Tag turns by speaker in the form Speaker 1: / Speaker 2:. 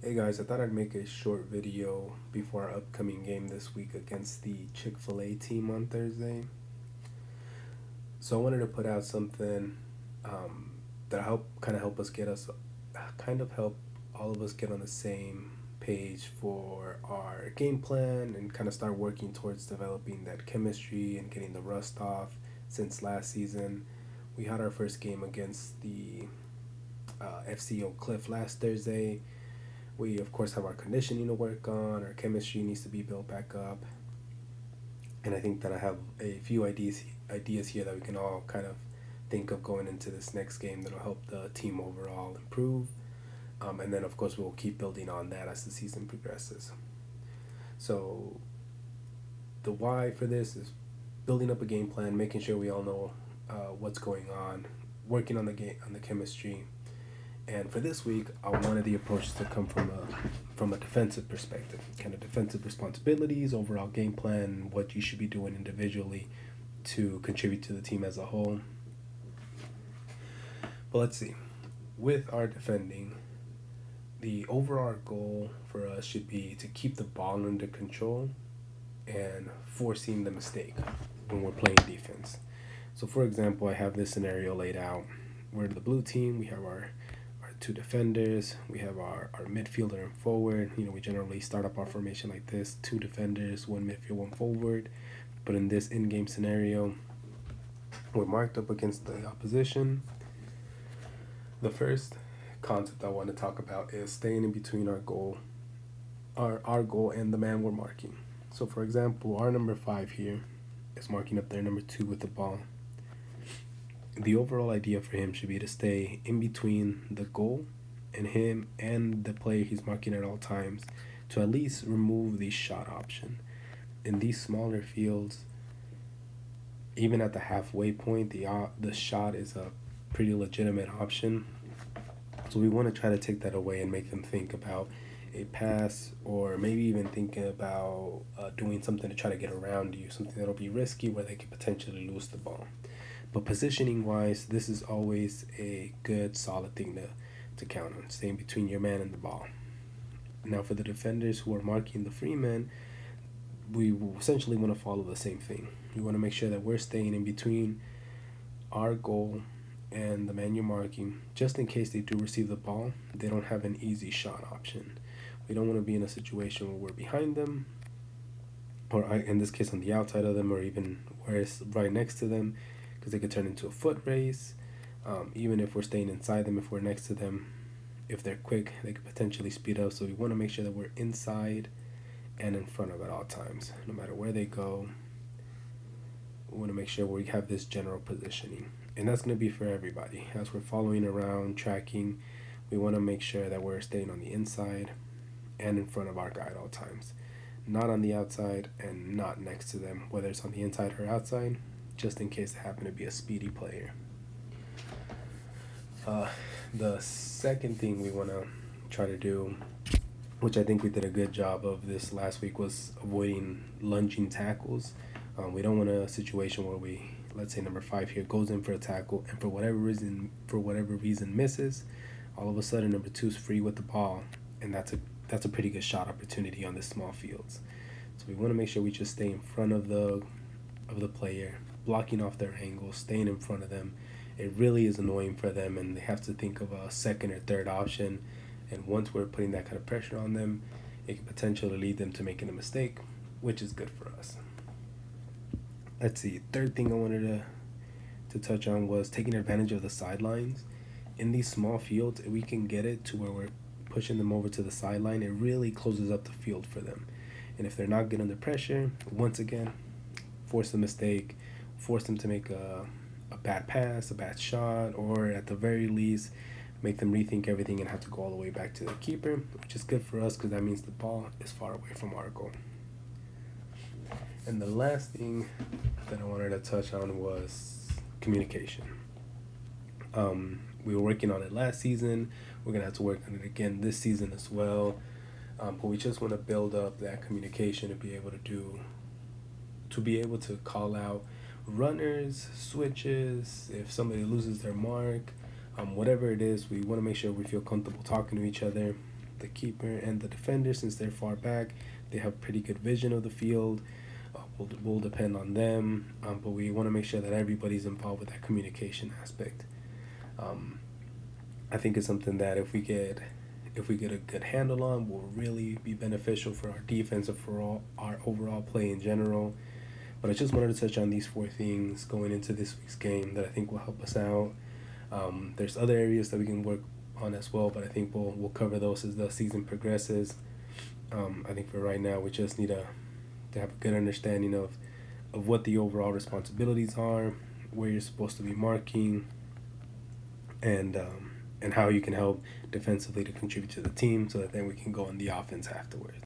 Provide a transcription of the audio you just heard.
Speaker 1: Hey guys, I thought I'd make a short video before our upcoming game this week against the Chick-fil-A team on Thursday. So I wanted to put out something um, that help us get us kind of help all of us get on the same page for our game plan and kind of start working towards developing that chemistry and getting the rust off. Since last season, we had our first game against the FCO Cliff last Thursday. We of course have our conditioning to work on. Our chemistry needs to be built back up, and I think that I have a few ideas here that we can all kind of think of going into this next game that'll help the team overall improve. And then of course we'll keep building on that as the season progresses. So the why for this is building up a game plan, making sure we all know what's going on, working on the chemistry. And for this week, I wanted the approach to come from a defensive perspective, kind of defensive responsibilities, overall game plan, what you should be doing individually to contribute to the team as a whole. But let's see. With our defending, the overall goal for us should be to keep the ball under control and forcing the mistake when we're playing defense. So, for example, I have this scenario laid out. We're the blue team. We have our two defenders. We have our midfielder and forward. We generally start up our formation like this: two defenders, one midfield, one forward. But in this in-game scenario, we're marked up against the opposition. The first concept I want to talk about is staying in between our goal and the man we're marking. So, for example, our number 5 here is marking up their number 2 with the ball. The overall idea for him should be to stay in between the goal and him and the player he's marking at all times to at least remove the shot option. In these smaller fields, even at the halfway point, the shot is a pretty legitimate option. So we want to try to take that away and make them think about a pass, or maybe even thinking about doing something to try to get around you, something that'll be risky where they could potentially lose the ball. But positioning wise, this is always a good, solid thing to count on, staying between your man and the ball. Now, for the defenders who are marking the free man, we essentially want to follow the same thing. We want to make sure that we're staying in between our goal and the man you're marking, just in case they do receive the ball, they don't have an easy shot option. We don't want to be in a situation where we're behind them, or in this case on the outside of them, or even where it's right next to them, because they could turn into a foot race. Even if we're staying inside them, if we're next to them, if they're quick, they could potentially speed up. So we want to make sure that we're inside and in front of at all times, no matter where they go. We want to make sure we have this general positioning, and that's going to be for everybody. As we're following around, tracking, we want to make sure that we're staying on the inside and in front of our guy at all times, not on the outside and not next to them, whether it's on the inside or outside, just in case they happen to be a speedy player. The second thing we want to try to do, which I think we did a good job of this last week, was avoiding lunging tackles. We don't want a situation where let's say number 5 here goes in for a tackle and for whatever reason misses. All of a sudden, number 2 is free with the ball, and that's a pretty good shot opportunity on the small fields. So we want to make sure we just stay in front of the player, blocking off their angles, staying in front of them. It really is annoying for them, and they have to think of a second or third option. And once we're putting that kind of pressure on them, it could potentially lead them to making a mistake, which is good for us. Let's see. Third thing I wanted to touch on was taking advantage of the sidelines. In these small fields, if we can get it to where we're pushing them over to the sideline, it really closes up the field for them. And if they're not getting under pressure, once again, force the mistake, force them to make a bad pass, a bad shot, or at the very least, make them rethink everything and have to go all the way back to the keeper, which is good for us because that means the ball is far away from our goal. And the last thing that I wanted to touch on was communication. We were working on it last season. We're going to have to work on it again this season as well. But we just want to build up that communication to be able to call out runners, switches, if somebody loses their mark, whatever it is. We want to make sure we feel comfortable talking to each other the keeper and the defender, since they're far back, they have pretty good vision of the field. Will depend on them, but we want to make sure that everybody's involved with that communication aspect. I think it's something that if we get a good handle on, will really be beneficial for our defense and for all our overall play in general. But I just wanted to touch on these four things going into this week's game that I think will help us out. There's other areas that we can work on as well, but I think we'll cover those as the season progresses. I think for right now, we just need to have a good understanding of what the overall responsibilities are, where you're supposed to be marking, and how you can help defensively to contribute to the team, so that then we can go on the offense afterwards.